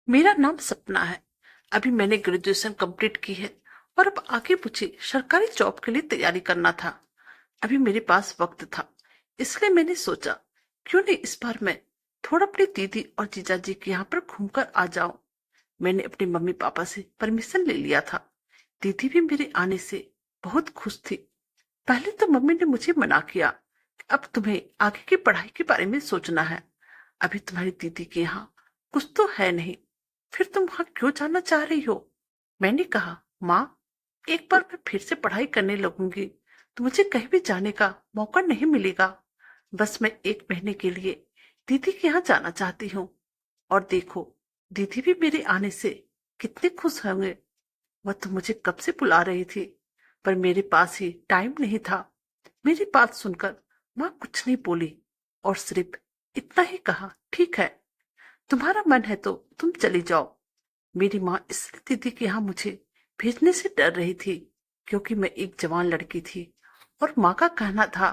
मेरा नाम सपना है। अभी मैंने ग्रेजुएशन कंप्लीट की है और अब आगे मुझे सरकारी जॉब के लिए तैयारी करना था। अभी मेरे पास वक्त था, इसलिए मैंने सोचा क्यों नहीं इस बार मैं थोड़ा अपनी दीदी और जीजा जी के यहाँ पर घूमकर आ जाऊं। मैंने अपने मम्मी पापा से परमिशन ले लिया था। दीदी भी मेरे आने से बहुत खुश थी। पहले तो मम्मी ने मुझे मना किया कि अब तुम्हें आगे की पढ़ाई के बारे में सोचना है। अभी तुम्हारी दीदी के यहाँ कुछ तो है नहीं, फिर तुम वहां क्यों जाना चाह रही हो? मैंने कहा, माँ, एक बार मैं फिर से पढ़ाई करने लगूंगी तो मुझे कहीं भी जाने का मौका नहीं मिलेगा। बस मैं 1 महीने के लिए दीदी के यहाँ जाना चाहती हूँ। और देखो, दीदी भी मेरे आने से कितने खुश होंगे। वह तो मुझे कब से बुला रही थी, पर मेरे पास ही टाइम नहीं था। मेरी बात सुनकर माँ कुछ नहीं बोली और सिर्फ इतना ही कहा, ठीक है, तुम्हारा मन है तो तुम चली जाओ। मेरी माँ इसलिए दीदी के यहाँ मुझे भेजने से डर रही थी क्योंकि मैं एक जवान लड़की थी और माँ का कहना था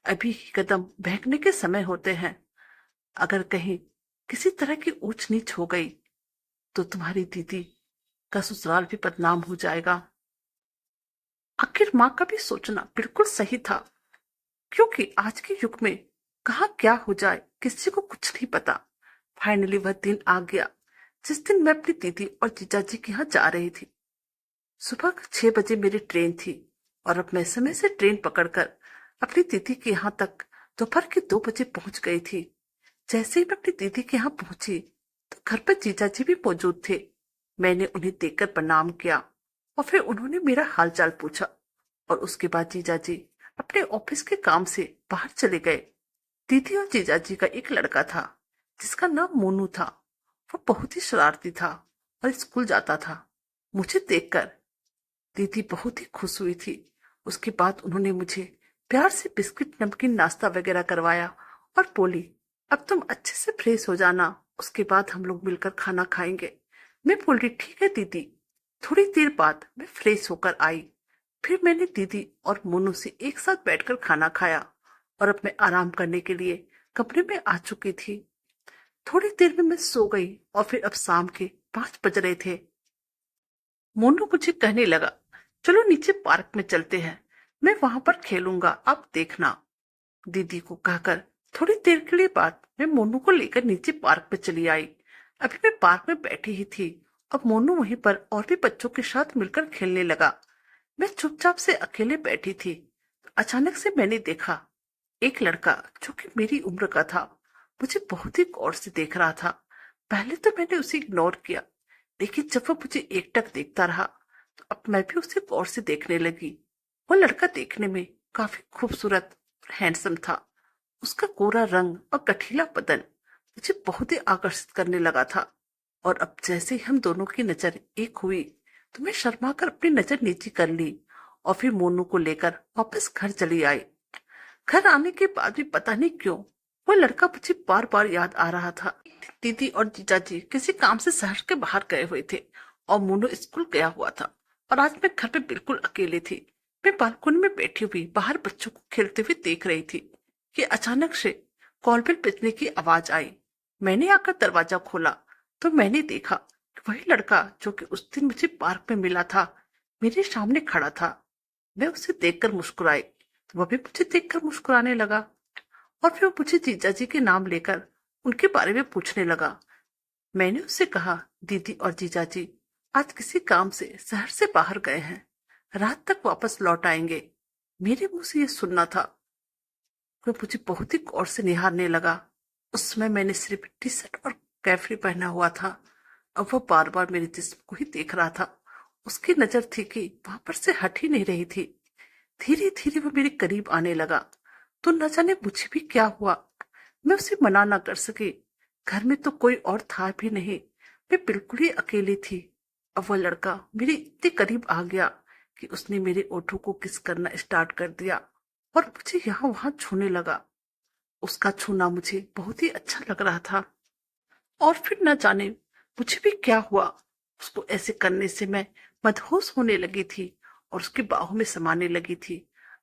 अभी ही कदम फेंकने के समय होते हैं। अगर कहीं किसी तरह की ऊंच नीच हो गई तो तुम्हारी दीदी का ससुराल भी बदनाम हो जाएगा। आखिर माँ का भी सोचना बिल्कुल सही था, क्योंकि आज के युग में कहाँ क्या हो जाए किसी को कुछ नहीं पता। फाइनली वह दिन आ गया जिस दिन मैं अपनी दीदी और जीजा जी के यहाँ जा रही थी। सुबह 6 बजे मेरी ट्रेन थी और अब मैं समय से ट्रेन पकड़कर अपनी दीदी के यहाँ तक दोपहर के 2 बजे पहुंच गई थी। जैसे ही मैं अपनी दीदी के यहाँ पहुंची तो घर पर जीजा जी भी मौजूद थे। मैंने उन्हें देखकर प्रणाम किया और फिर उन्होंने मेरा हालचाल पूछा और उसके बाद जीजा जी अपने ऑफिस के काम से बाहर चले गए। दीदी और जीजा जी का एक लड़का था जिसका नाम मोनू था। वो बहुत ही शरारती था और स्कूल जाता था। मुझे देखकर दीदी बहुत ही खुश हुई थी। उसके बाद उन्होंने मुझे प्यार से बिस्किट नमकीन नाश्ता वगैरह करवाया और बोली, अब तुम अच्छे से फ्रेश हो जाना, उसके बाद हम लोग मिलकर खाना खाएंगे। मैं बोली, ठीक है दीदी। थोड़ी देर बाद मैं फ्रेश होकर आई। फिर मैंने दीदी और मोनू से एक साथ बैठकर खाना खाया और अब मैं आराम करने के लिए कमरे में आ चुकी थी। थोड़ी देर में मैं सो गई और फिर अब शाम के 5 बज रहे थे। मोनू मुझे कहने लगा, चलो नीचे पार्क में चलते हैं, मैं वहां पर खेलूंगा, आप देखना। दीदी को कहकर थोड़ी देर के लिए बाद मैं मोनू को लेकर नीचे पार्क में चली आई। अभी मैं पार्क में बैठी ही थी और मोनू वहीं पर और भी बच्चों के साथ मिलकर खेलने लगा। मैं चुपचाप से अकेले बैठी थी। अचानक से मैंने देखा एक लड़का जो कि मेरी उम्र का था मुझे बहुत ही गौर से देख रहा था। पहले तो मैंने उसे इग्नोर किया, लेकिन जब वो मुझे एकटक देखता रहा तो अब मैं भी उसे गौर से देखने लगी। वो लड़का देखने में काफी खूबसूरत और हैंडसम था। उसका गोरा रंग और गठीला बदन मुझे बहुत ही आकर्षित करने लगा था। और अब जैसे ही हम दोनों की नजर एक हुई तो मैं शर्मा कर अपनी नजर नीची कर ली और फिर मोनू को लेकर वापस घर चली आई। घर आने के बाद भी पता नहीं क्यों वो लड़का मुझे बार बार याद आ रहा था। दीदी और जीजा जी किसी काम से शहर के बाहर गए हुए थे और मोनू स्कूल गया हुआ था और आज मैं घर पे बिल्कुल अकेले थी। मैं बालकनी में बैठी हुई बाहर बच्चों को खेलते हुए देख रही थी कि अचानक से कॉल बेल बजने की आवाज आई। मैंने आकर दरवाजा खोला तो मैंने देखा कि वही लड़का जो कि उस दिन मुझे पार्क में मिला था मेरे सामने खड़ा था। मैं उसे देखकर मुस्कुराई तो वह भी मुझे देखकर मुस्कुराने लगा और फिर वो मुझे जीजा जी के नाम लेकर उनके बारे में पूछने लगा। मैंने उससे कहा, दीदी और जीजा जी आज किसी काम से शहर से बाहर गए हैं, रात तक वापस लौट आएंगे। मेरे मुंह से ये सुनना था। वह मुझे बहुत ही गौर से निहारने लगा। उस समय मैंने सिर्फ टी शर्ट और कैफरी पहना हुआ था। अब वह बार बार मेरे जिस्म को ही देख रहा था। उसकी नजर थी कि वहां पर से हट ही नहीं रही थी। धीरे धीरे वो मेरे करीब आने लगा तो न जाने मुझे भी क्या हुआ। मैं उसे मना ना कर सकी। घर में तो कोई और था भी नहीं, मैं बिल्कुल ही अकेली थी। अब वह लड़का मेरे इतने करीब आ गया कि उसने मेरे ओठों को किस करना स्टार्ट कर दिया और मुझे यहाँ वहां छूने लगा। उसका छूना मुझे बहुत ही अच्छा लग रहा था और फिर न जाने मुझे भी क्या हुआ। उसको ऐसे करने से मैं मदहोश होने लगी थी और उसकी बाहों में समाने लगी थी।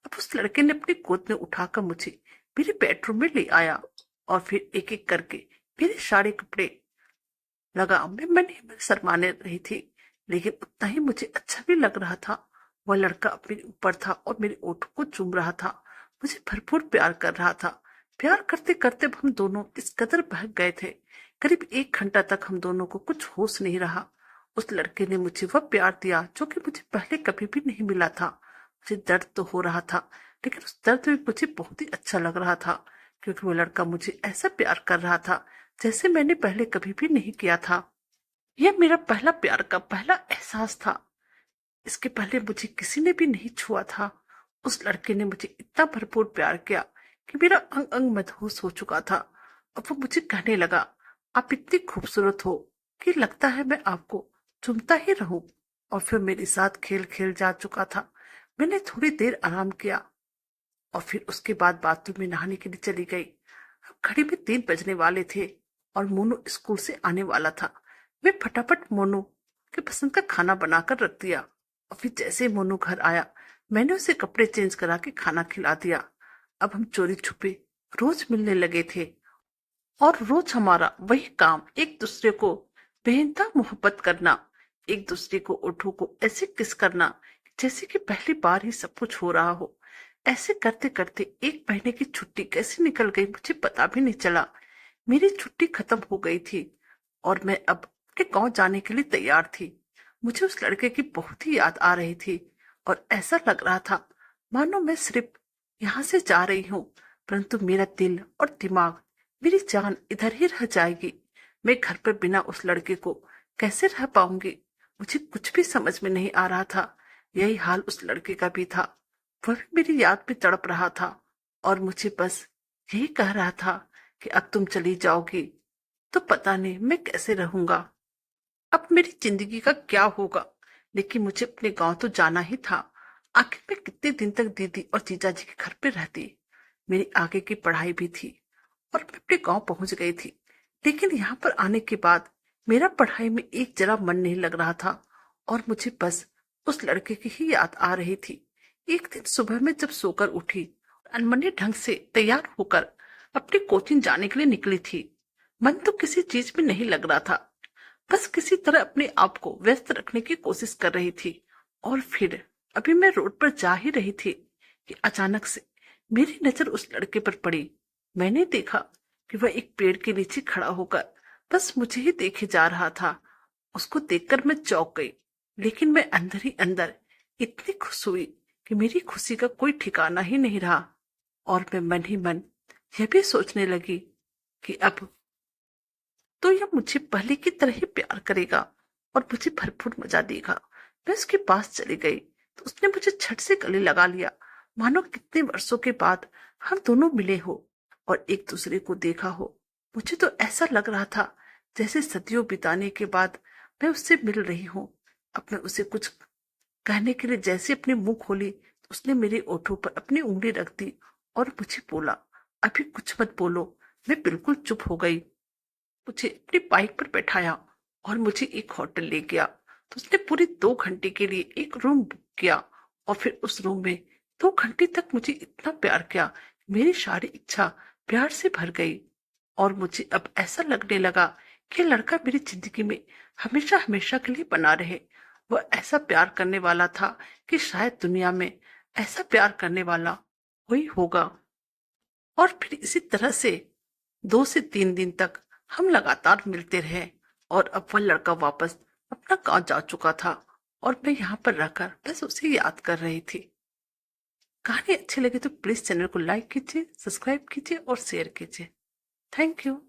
अब उस लड़के ने अपनी गोद में उठाकर मुझे मेरे बेडरूम में ले आया और फिर एक एक करके मेरे सारे कपड़े लगा मैं मन ही मन शर्माने रही थी, लेकिन उतना ही मुझे अच्छा भी लग रहा था। वह लड़का अपने ऊपर था और मेरे ओठों को चूम रहा था, मुझे भरपूर प्यार कर रहा था। प्यार करते करते हम दोनों इस कदर बहक गए थे, करीब 1 घंटा तक हम दोनों को कुछ होश नहीं रहा। उस लड़के ने मुझे वह प्यार दिया जो कि मुझे पहले कभी भी नहीं मिला था। मुझे दर्द तो हो रहा था, लेकिन उस दर्द में मुझे बहुत ही अच्छा लग रहा था, क्योंकि वो लड़का मुझे ऐसा प्यार कर रहा था जैसे मैंने पहले कभी भी नहीं किया था। यह मेरा पहला प्यार का पहला एहसास था। इसके पहले मुझे किसी ने भी नहीं छुआ था। उस लड़के ने मुझे इतना भरपूर प्यार किया कि मेरा अंग अंग मदहोश हो चुका था। अब वो मुझे कहने लगा, आप इतनी खूबसूरत हो कि लगता है मैं आपको चूमता ही रहूं। और फिर मेरे साथ खेल खेल जा चुका था। मैंने थोड़ी देर आराम किया और फिर उसके बाद बाथरूम में नहाने के लिए चली गई। अब घड़ी में 3 बजने वाले थे और मोनू स्कूल से आने वाला था। मैं फटाफट मोनू के पसंद का खाना बनाकर रख दिया और फिर जैसे ही मोनू घर आया, मैंने उसे कपड़े चेंज करा के खाना खिला दिया। अब हम चोरी छुपे रोज मिलने लगे थे और रोज हमारा वही काम, एक दूसरे को बेइंतहा मोहब्बत करना, एक दूसरे को ओठों को ऐसे किस करना जैसे कि पहली बार ही सब कुछ हो रहा हो। ऐसे करते करते 1 महीने की छुट्टी कैसे निकल गई मुझे पता भी नहीं चला। मेरी छुट्टी खत्म हो गई थी और मैं अब अपने गांव जाने के लिए तैयार थी। मुझे उस लड़के की बहुत ही याद आ रही थी और ऐसा लग रहा था मानो मैं सिर्फ यहाँ से जा रही हूँ, परंतु मेरा दिल और दिमाग, मेरी जान इधर ही रह जाएगी। मैं घर पर बिना उस लड़के को कैसे रह पाऊंगी? मुझे कुछ भी समझ में नहीं आ रहा था। यही हाल उस लड़के का भी था। वह भी मेरी याद में तड़प रहा था और मुझे बस यही कह रहा था कि अब तुम चली जाओगी तो पता नहीं मैं कैसे रहूंगा, अब मेरी जिंदगी का क्या होगा। लेकिन मुझे अपने गांव तो जाना ही था। आखिर मैं कितने दिन तक दीदी और जीजा जी के घर पे रहती? मेरी आगे की पढ़ाई भी थी और मैं अपने गांव पहुंच गई थी। लेकिन यहाँ पर आने के बाद मेरा पढ़ाई में एक जरा मन नहीं लग रहा था और मुझे बस उस लड़के की ही याद आ रही थी। एक दिन सुबह में जब सोकर उठी, अनमने ढंग से तैयार होकर अपनी कोचिंग जाने के लिए निकली थी। मन तो किसी चीज में नहीं लग रहा था, बस किसी तरह अपने आप को व्यस्त रखने की कोशिश कर रही थी। और फिर अभी मैं रोड पर जा ही रही थी कि अचानक से मेरी नजर उस लड़के पर पड़ी। मैंने देखा कि वह एक पेड़ के नीचे खड़ा होकर बस मुझे ही देखे जा रहा था। उसको देखकर मैं चौंक गई, लेकिन मैं अंदर ही अंदर इतनी खुश हुई कि मेरी खुशी का कोई ठिकाना ही नहीं रहा। और मैं मन ही मन यह भी सोचने लगी कि अब तो यह मुझे पहले की तरह ही प्यार करेगा और मुझे भरपूर मजा देगा। मैं उसके पास चली गई तो उसने मुझे झट से गले लगा लिया, मानो कितने वर्षों के बाद हम दोनों मिले हो और एक दूसरे को देखा हो। मुझे तो ऐसा लग रहा था जैसे सदियों बिताने के बाद मैं उससे मिल रही हूँ। अब मैं उसे कुछ कहने के लिए जैसे अपने मुंह खोली तो उसने मेरे ओठों पर अपनी उंगली रख दी और मुझे बोला, अभी कुछ मत बोलो। मैं बिल्कुल चुप हो गई। मुझे अपनी बाइक पर बैठाया और मुझे एक होटल ले गया। तो उसने पूरे 2 घंटे के लिए एक रूम बुक किया और फिर उस रूम में 2 घंटे तक मुझे इतना प्यार किया, मेरी सारी इच्छा प्यार से भर गई। और मुझे अब ऐसा लगने लगा कि लड़का मेरी जिंदगी में हमेशा हमेशा के लिए बना रहे। वह ऐसा प्यार करने वाला था कि शायद दुनिया में ऐसा प्यार करने वाला कोई होगा। और फिर इसी तरह से 2 से 3 दिन तक हम लगातार मिलते रहे और अब वह लड़का वापस अपना गांव जा चुका था और मैं यहाँ पर रहकर बस उसे याद कर रही थी। कहानी अच्छी लगी तो प्लीज चैनल को लाइक कीजिए, सब्सक्राइब कीजिए और शेयर कीजिए। Thank you.